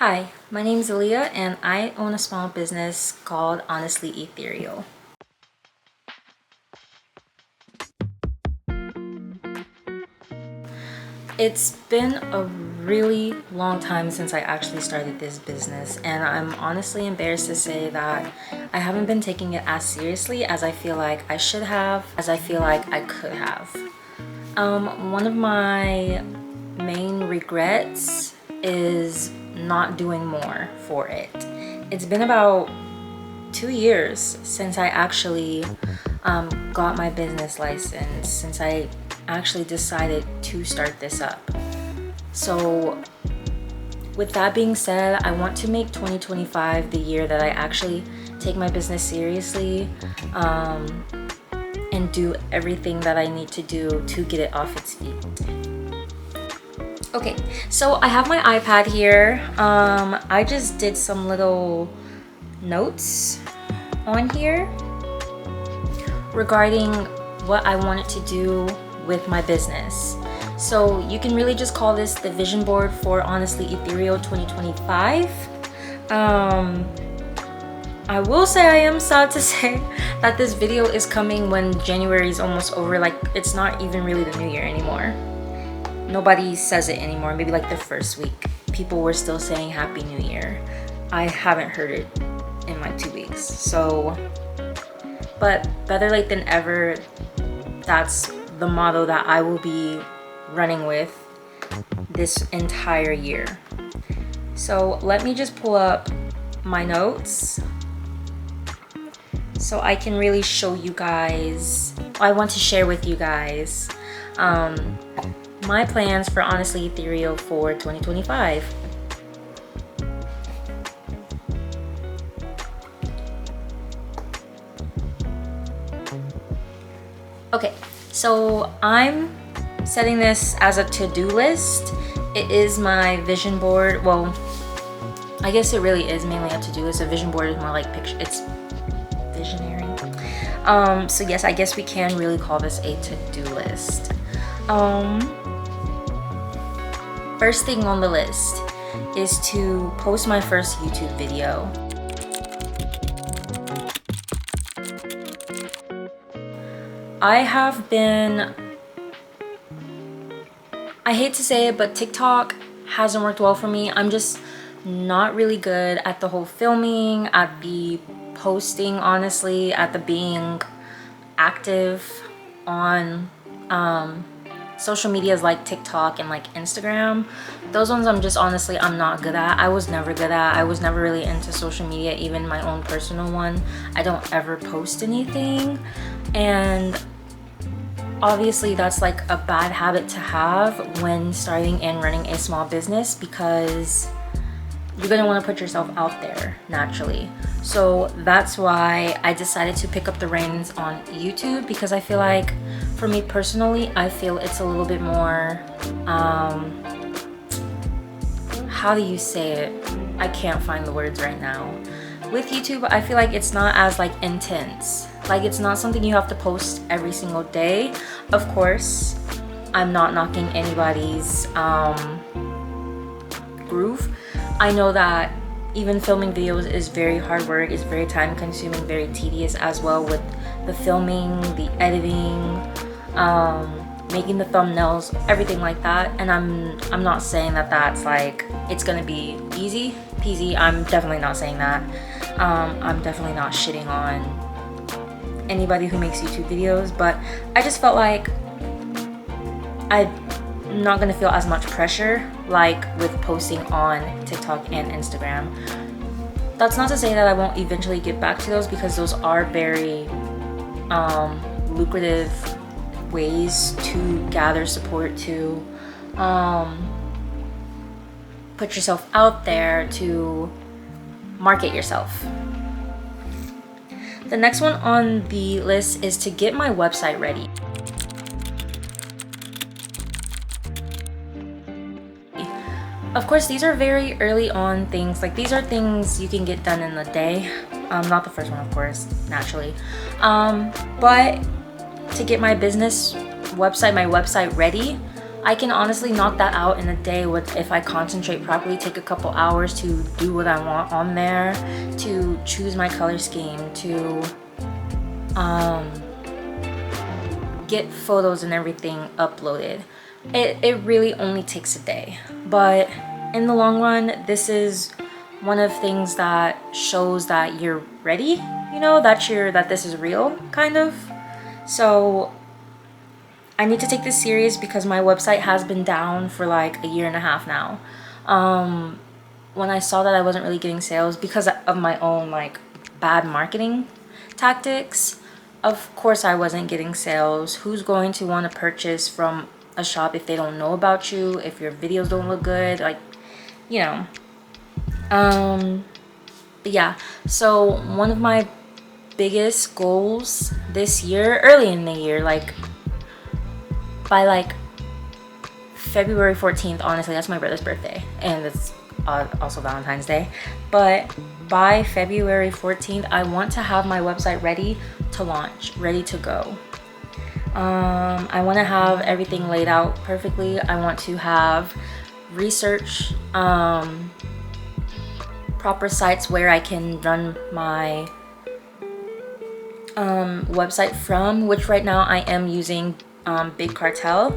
Hi, my name is Aaliyah and I own a small business called Honestly Ethereal. It's been a really long time since I actually started this business, and I'm honestly embarrassed to say that I haven't been taking it as seriously as I feel like I should have, as I feel like I could have. One of my main regrets is not doing more for it. It's been about 2 years since I actually got my business license, since I actually decided to start this up. So with that being said, I want to make 2025 the year that I actually take my business seriously and do everything that I need to do to get it off its feet. Okay, so I have my iPad here. I just did some little notes on here regarding what I wanted to do with my business. So you can really just call this the vision board for Honestly Ethereal 2025. I will say I am sad to say that this video is coming when January is almost over. Like, it's not even really the new year anymore. Nobody says it anymore. Maybe like the first week people were still saying Happy New Year. I haven't heard it in like 2 weeks. So, but better late than ever. That's the motto that I will be running with this entire year. So let me just pull up my notes so I can really show you guys. I want to share with you guys my plans for Honestly Ethereal for 2025. Okay, so I'm setting this as a to-do list. It is my vision board. Well, I guess it really is mainly a to-do list. A vision board is more like picture. It's visionary. So yes, I guess we can really call this a to-do list. First thing on the list is to post my first YouTube video. I hate to say it, but TikTok hasn't worked well for me. I'm just not really good at the whole filming, at the posting, honestly, at the being active on social medias like TikTok and like Instagram. Those ones I'm not good at. I was never good at. I was never really into social media, even my own personal one. I don't ever post anything, and obviously that's like a bad habit to have when starting and running a small business, because you're gonna want to put yourself out there naturally. So that's why I decided to pick up the reins on YouTube, because I feel like, for me personally, I feel it's a little bit more, how do you say it? I can't find the words right now. With YouTube, I feel like it's not as like intense. Like, it's not something you have to post every single day. Of course, I'm not knocking anybody's groove. I know that even filming videos is very hard work. It's very time consuming, very tedious as well, with the filming, the editing, making the thumbnails, everything like that. And I'm not saying that that's like it's gonna be easy peasy. I'm definitely not saying that. I'm definitely not shitting on anybody who makes YouTube videos, but I just felt like I'm not gonna feel as much pressure like with posting on TikTok and Instagram. That's not to say that I won't eventually get back to those, because those are very lucrative ways to gather support, to put yourself out there, to market yourself. The next one on the list is to get my website ready. Of course, these are very early on things. Like, these are things you can get done in a day. Not the first one, of course, naturally. But to get my business website, my website ready, I can honestly knock that out in a day with, if I concentrate properly, take a couple hours to do what I want on there, to choose my color scheme, to get photos and everything uploaded. It really only takes a day, but in the long run, this is one of the things that shows that you're ready, you know, that this is real, kind of. So I need to take this serious because my website has been down for like a year and a half now. When I saw that I wasn't really getting sales because of my own like bad marketing tactics, of course I wasn't getting sales. Who's going to want to purchase from a shop if they don't know about you, if your videos don't look good, like, you know. But yeah, so one of my biggest goals this year, early in the year, like by like February 14th, honestly, that's my brother's birthday, and it's also Valentine's Day, but by February 14th, I want to have my website ready to launch, ready to go. I want to have everything laid out perfectly. I want to have research, proper sites where I can run my website from, which right now I am using Big Cartel.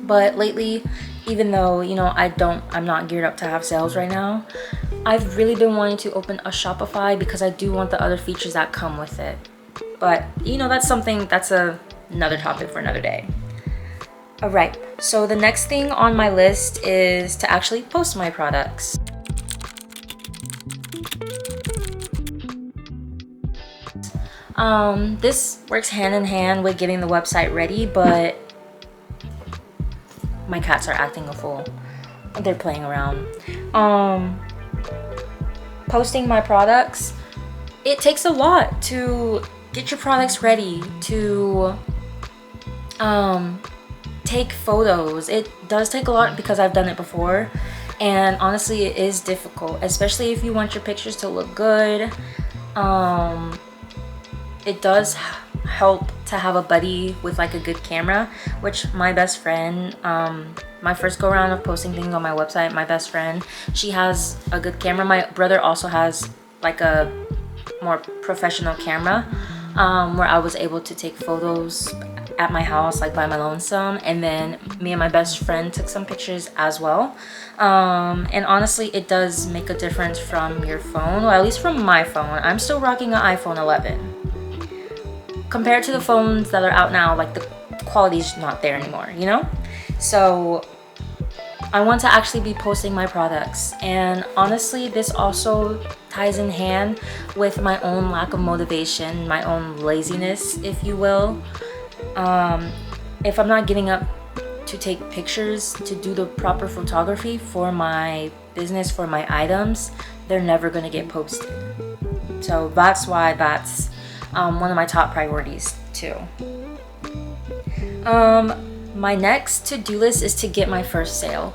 But lately, even though, you know, I'm not geared up to have sales right now, I've really been wanting to open a Shopify because I do want the other features that come with it. But, you know, that's another topic for another day. All right, so the next thing on my list is to actually post my products. This works hand in hand with getting the website ready, but my cats are acting a fool. They're playing around. Posting my products, it takes a lot to get your products ready, to take photos. It does take a lot because I've done it before, and honestly it is difficult, especially if you want your pictures to look good. It does help to have a buddy with like a good camera, which my best friend, my first go around of posting things on my website, my best friend, she has a good camera. My brother also has like a more professional camera, where I was able to take photos at my house, like by my lonesome, and then me and my best friend took some pictures as well. And honestly, it does make a difference from your phone, or at least from my phone. I'm still rocking an iPhone 11. Compared to the phones that are out now, like the quality's not there anymore, you know? So I want to actually be posting my products, and honestly this also ties in hand with my own lack of motivation, my own laziness, if you will. If I'm not getting up to take pictures, to do the proper photography for my business, for my items, they're never gonna get posted. So that's why that's one of my top priorities too. My next to-do list is to get my first sale.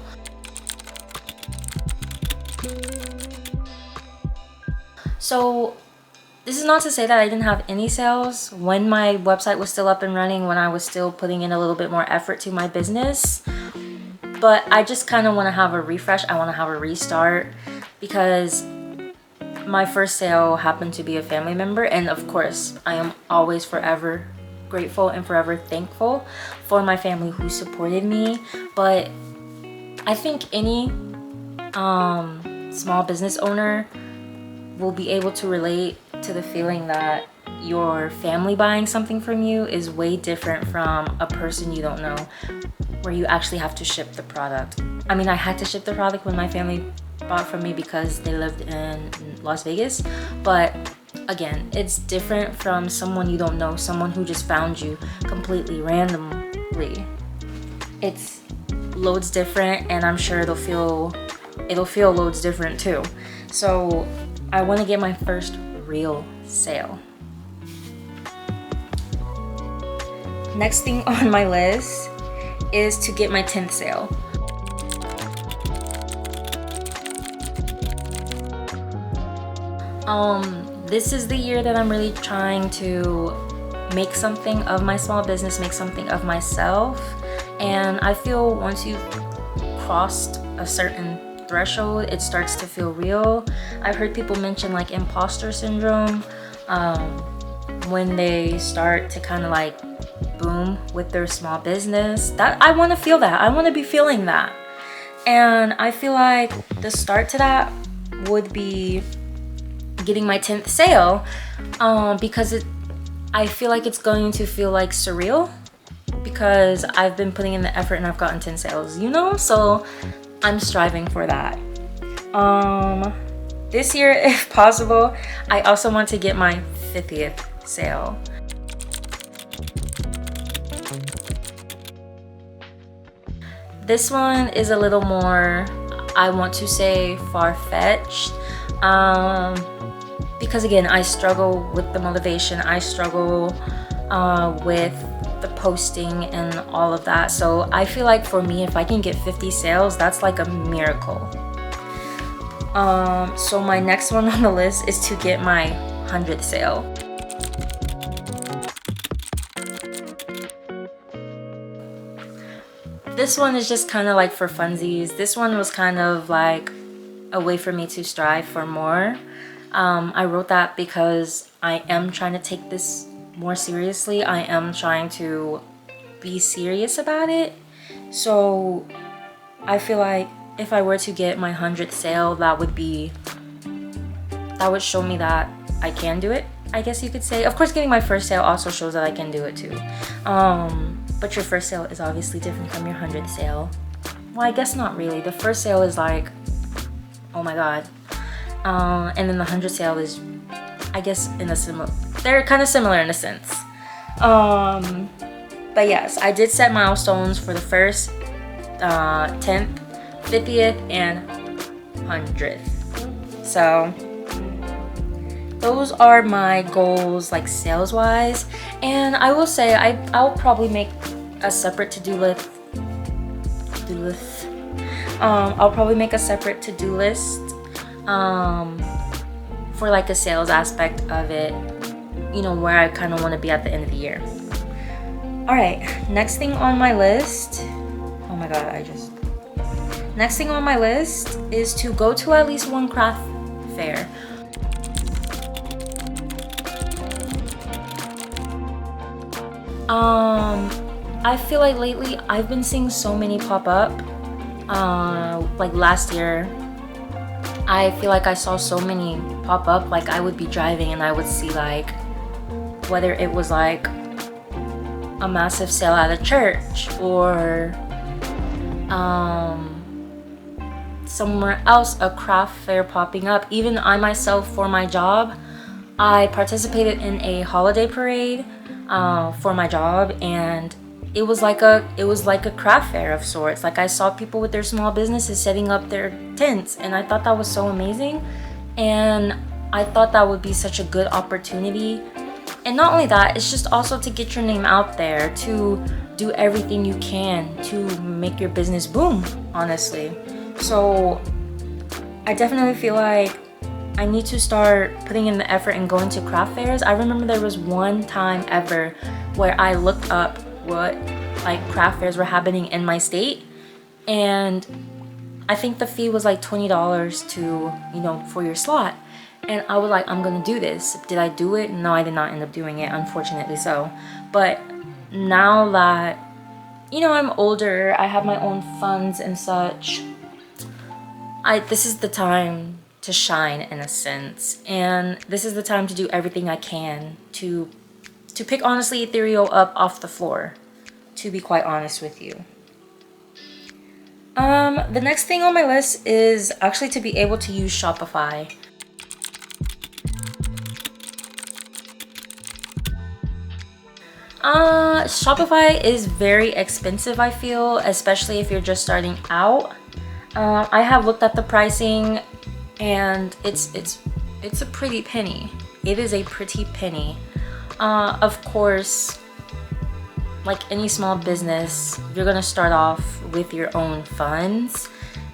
So this is not to say that I didn't have any sales when my website was still up and running, when I was still putting in a little bit more effort to my business, but I just kind of want to have a refresh. I want to have a restart because my first sale happened to be a family member, and of course I am always forever grateful and forever thankful for my family who supported me. But I think any small business owner will be able to relate to the feeling that your family buying something from you is way different from a person you don't know, where you actually have to ship the product. I mean, I had to ship the product when my family bought from me because they lived in Las Vegas, but again, it's different from someone you don't know, someone who just found you completely randomly. It's loads different, and I'm sure it'll feel loads different too. So I want to get my first real sale. Next thing on my list is to get my 10th sale. This is the year that I'm really trying to make something of my small business, make something of myself, And I feel once you've crossed a certain threshold, it starts to feel real. I've heard people mention like imposter syndrome when they start to kind of like boom with their small business. That I want to feel that. I want to be feeling that. And I feel like the start to that would be getting my 10th sale, because I feel like it's going to feel like surreal because I've been putting in the effort and I've gotten 10 sales, you know? So I'm striving for that. This year, if possible, I also want to get my 50th sale. This one is a little more, I want to say, far-fetched. Because again, I struggle with the motivation. I struggle with the posting and all of that. So I feel like for me, if I can get 50 sales, that's like a miracle. So my next one on the list is to get my 100th sale. This one is just kind of like for funsies. This one was kind of like a way for me to strive for more. I wrote that because I am trying to take this more seriously. I am trying to be serious about it. So I feel like if I were to get my 100th sale, that would show me that I can do it, I guess you could say. Of course, getting my first sale also shows that I can do it too. But your first sale is obviously different from your 100th sale. Well, I guess not really. The first sale is like, oh my god. And then the 100th sale is, I guess, they're kind of similar in a sense. But yes, I did set milestones for the first, 10th, 50th, and 100th. So those are my goals, like sales wise. And I will say I'll probably make a separate to-do list. I'll probably make a separate to-do list for like a sales aspect of it, you know, where I kind of want to be at the end of the year. All right, next thing on my list, oh my god, next thing on my list is to go to at least one craft fair. I feel like lately I've been seeing so many pop up. Like last year, I feel like I saw so many pop up. Like I would be driving and I would see like, whether it was like a massive sale at a church or somewhere else, a craft fair popping up. Even I myself, for my job, I participated in a holiday parade for my job, and it was like a craft fair of sorts. Like I saw people with their small businesses setting up their tents, and I thought that was so amazing, and I thought that would be such a good opportunity. And not only that, it's just also to get your name out there, to do everything you can to make your business boom, honestly. So I definitely feel like I need to start putting in the effort and going to craft fairs. I remember there was one time ever where I looked up what like craft fairs were happening in my state, and I think the fee was like $20 to, you know, for your slot. And I was like, I'm gonna do this. Did I do it? No, I did not end up doing it, unfortunately so. But now that, you know, I'm older, I have my own funds and such, this is the time to shine in a sense. And this is the time to do everything I can to pick, honestly, Ethereal up off the floor, to be quite honest with you. The next thing on my list is actually to be able to use Shopify. Shopify is very expensive, I feel, especially if you're just starting out. I have looked at the pricing, and it's a pretty penny. It is a pretty penny. Of course, like any small business, you're gonna start off with your own funds.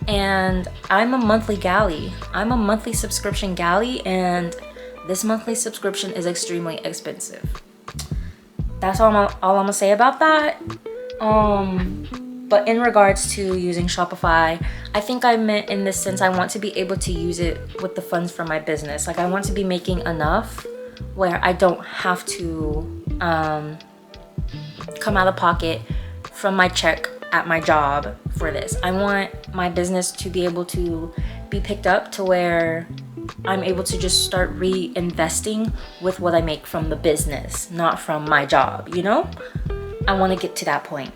And I'm a monthly galley. I'm a monthly subscription galley, and this monthly subscription is extremely expensive. That's all I'm gonna say about that. But in regards to using Shopify, I think I meant in this sense I want to be able to use it with the funds from my business. Like I want to be making enough where I don't have to come out of pocket from my check at my job for this. I want my business to be able to be picked up to where I'm able to just start reinvesting with what I make from the business, not from my job, you know? I want to get to that point.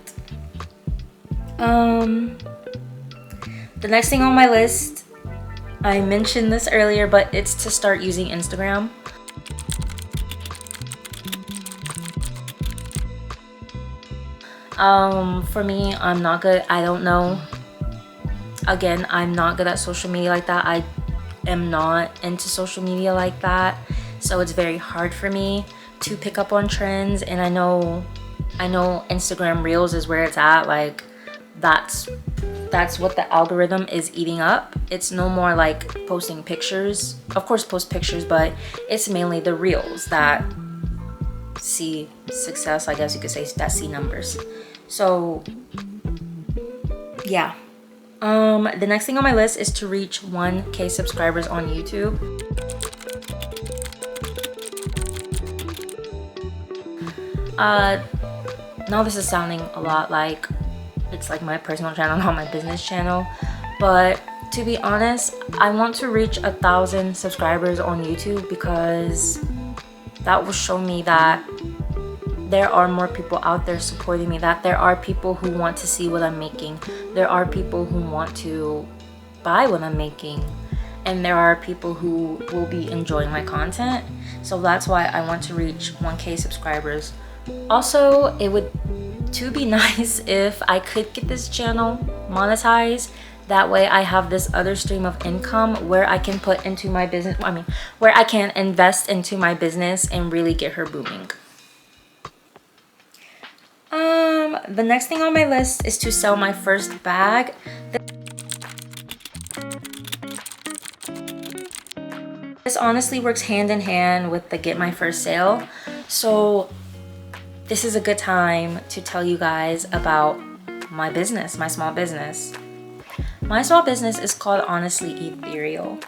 The next thing on my list, I mentioned this earlier, but it's to start using Instagram. For me, I'm not good. I don't know. Again, I'm not good at social media like that. I am not into social media like that. So it's very hard for me to pick up on trends. And I know Instagram Reels is where it's at. Like that's what the algorithm is eating up. It's no more like posting pictures. Of course, post pictures, but it's mainly the Reels that see success, I guess you could say, that see numbers. So yeah. The next thing on my list is to reach 1K subscribers on YouTube. Now this is sounding a lot like it's like my personal channel, not my business channel, but to be honest, I want to reach 1,000 subscribers on YouTube because that will show me that there are more people out there supporting me, that there are people who want to see what I'm making, there are people who want to buy what I'm making, and there are people who will be enjoying my content. So that's why I want to reach 1K subscribers. Also, it would be nice if I could get this channel monetized. That way I have this other stream of income where I can put into my business, where I can invest into my business and really get her booming. The next thing on my list is to sell my first bag. This honestly works hand in hand with the get my first sale. So this is a good time to tell you guys about my business, my small business. My small business is called Honestly Ethereal.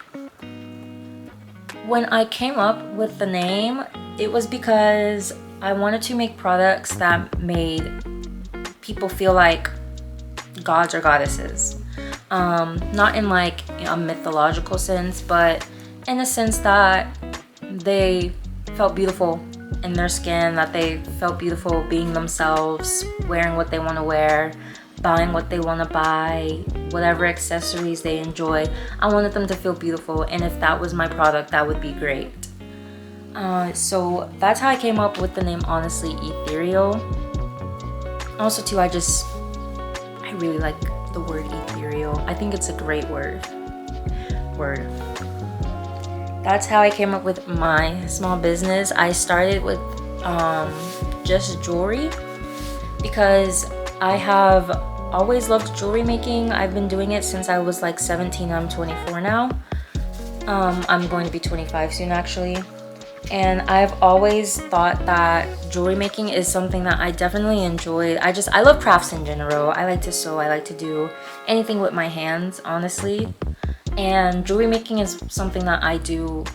When I came up with the name, it was because I wanted to make products that made people feel like gods or goddesses. Not in like a mythological sense, but in a sense that they felt beautiful in their skin, that they felt beautiful being themselves, wearing what they want to wear, buying what they want to buy, whatever accessories they enjoy. I wanted them to feel beautiful, and if that was my product, that would be great. So that's how I came up with the name Honestly Ethereal. Also too, I really like the word ethereal. I think it's a great word. That's how I came up with my small business. I started with just jewelry because I have always loved jewelry making. I've been doing it since I was like 17. I'm 24 now. I'm going to be 25 soon actually. And I've always thought that jewelry making is something that I definitely enjoy. I love crafts in general. I like to sew. I like to do anything with my hands, honestly. And jewelry making is something that I do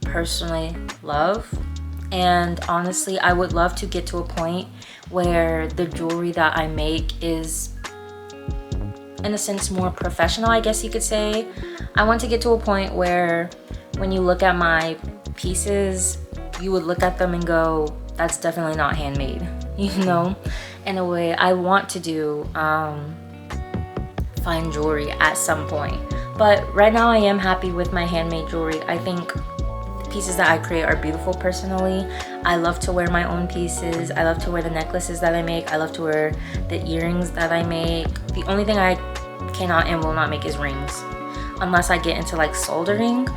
personally love. And honestly, I would love to get to a point where the jewelry that I make is, in a sense, more professional, I guess you could say. I want to get to a point where when you look at my pieces, you would look at them and go, that's definitely not handmade, you know? In a way, I want to do fine jewelry at some point. But right now I am happy with my handmade jewelry. I think the pieces that I create are beautiful personally. I love to wear my own pieces. I love to wear the necklaces that I make. I love to wear the earrings that I make. The only thing I cannot and will not make is rings. Unless I get into like soldering,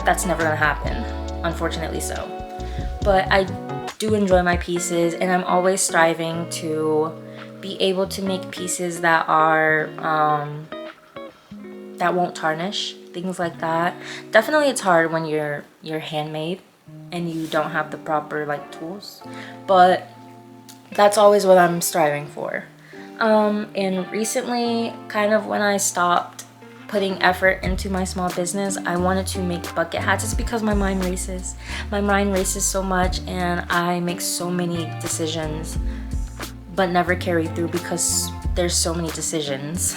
that's never gonna happen, unfortunately so. But I do enjoy my pieces, and I'm always striving to be able to make pieces that are that won't tarnish, things like that. Definitely it's hard when you're handmade and you don't have the proper like tools, but that's always what I'm striving for. And recently, kind of when I stopped putting effort into my small business, I wanted to make bucket hats. It's because my mind races. My mind races so much and I make so many decisions but never carry through because there's so many decisions.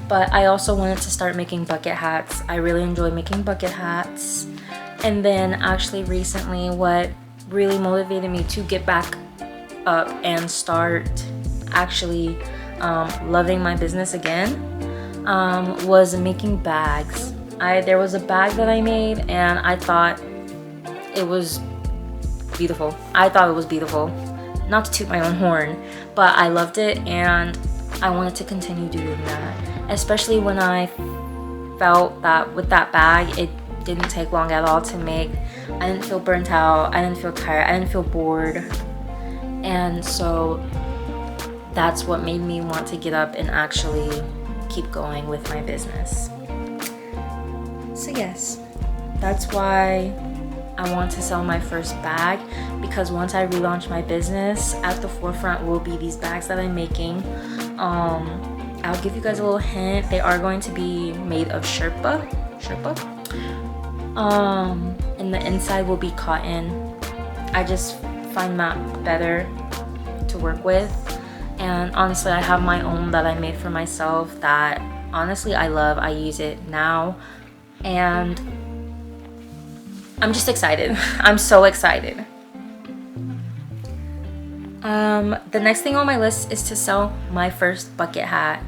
But I also wanted to start making bucket hats. I really enjoy making bucket hats. And then actually recently, what really motivated me to get back up and start actually loving my business again was making bags. There was a bag that I made and I thought it was beautiful. I thought it was beautiful. Not to toot my own horn, but I loved it and I wanted to continue doing that. Especially when I felt that with that bag, it didn't take long at all to make. I didn't feel burnt out, I didn't feel tired, I didn't feel bored. And so that's what made me want to get up and actually keep going with my business. So yes, that's why I want to sell my first bag, because once I relaunch my business, at the forefront will be these bags that I'm making. I'll give you guys a little hint. They are going to be made of Sherpa. And the inside will be cotton. I just find that better to work with. And honestly, I have my own that I made for myself that honestly I love. I use it now and I'm just excited. I'm so excited. The next thing on my list is to sell my first bucket hat.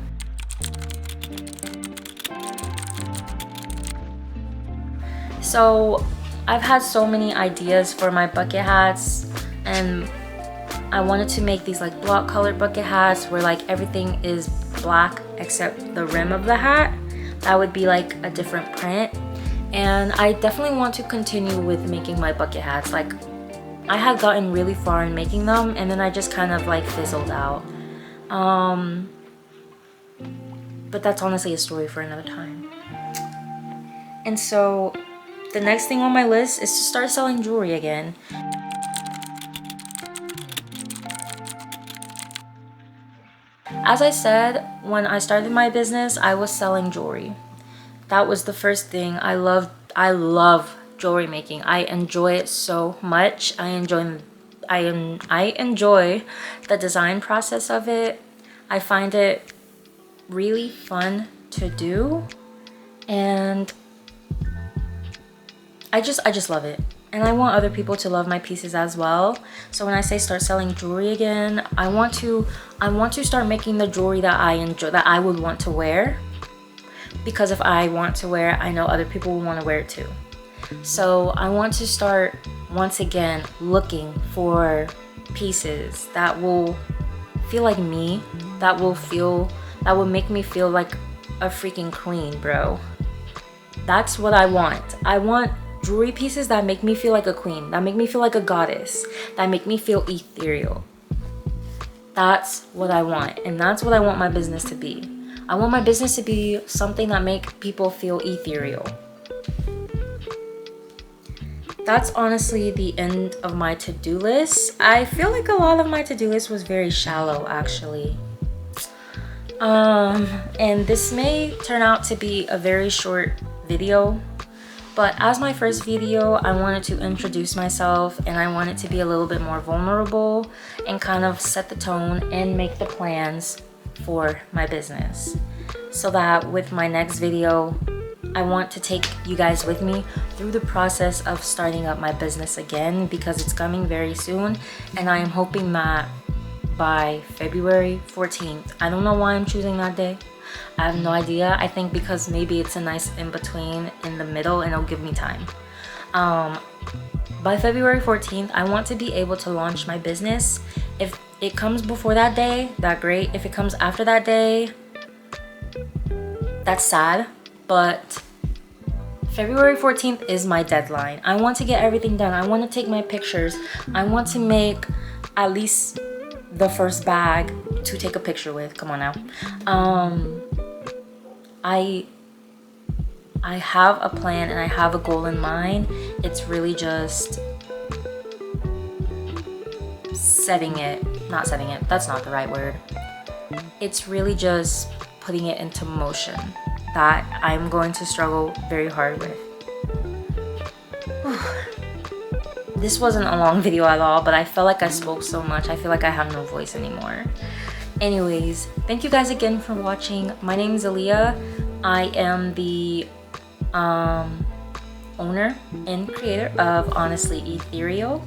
So I've had so many ideas for my bucket hats and I wanted to make these like block colored bucket hats where like everything is black except the rim of the hat. That would be like a different print. And I definitely want to continue with making my bucket hats. Like I had gotten really far in making them and then I just kind of like fizzled out. But that's honestly a story for another time. And so the next thing on my list is to start selling jewelry again. As I said, when I started my business, I was selling jewelry. That was the first thing. I love jewelry making. I enjoy it so much. I enjoy the design process of it. I find it really fun to do and I just love it. And I want other people to love my pieces as well. So when I say start selling jewelry again, I want to start making the jewelry that I enjoy, that I would want to wear. Because if I want to wear it, I know other people will want to wear it too. So I want to start once again looking for pieces that will feel like me, that will make me feel like a freaking queen, bro. That's what I want. I want jewelry pieces that make me feel like a queen, that make me feel like a goddess, that make me feel ethereal. That's what I want, and that's what I want my business to be. I want my business to be something that make people feel ethereal. That's honestly the end of my to-do list. I feel like a lot of my to-do list was very shallow actually. And this may turn out to be a very short video, but as my first video, I wanted to introduce myself and I wanted to be a little bit more vulnerable and kind of set the tone and make the plans for my business. So that with my next video, I want to take you guys with me through the process of starting up my business again, because it's coming very soon and I am hoping that by February 14th. I don't know why I'm choosing that day. I have no idea. I think because maybe it's a nice in-between in the middle and it'll give me time. By February 14th, I want to be able to launch my business. If it comes before that day, that's great. If it comes after that day, that's sad. But February 14th is my deadline. I want to get everything done. I want to take my pictures. I want to make at least the first bag to take a picture with. Come on now. I have a plan and I have a goal in mind. It's really just setting it, not setting it, that's not the right word. it's really just putting it into motion that I'm going to struggle very hard with. This wasn't a long video at all, but I felt like I spoke so much. I feel like I have no voice anymore. Anyways, thank you guys again for watching. My name is Aaliyah. I am the owner and creator of Honestly Ethereal.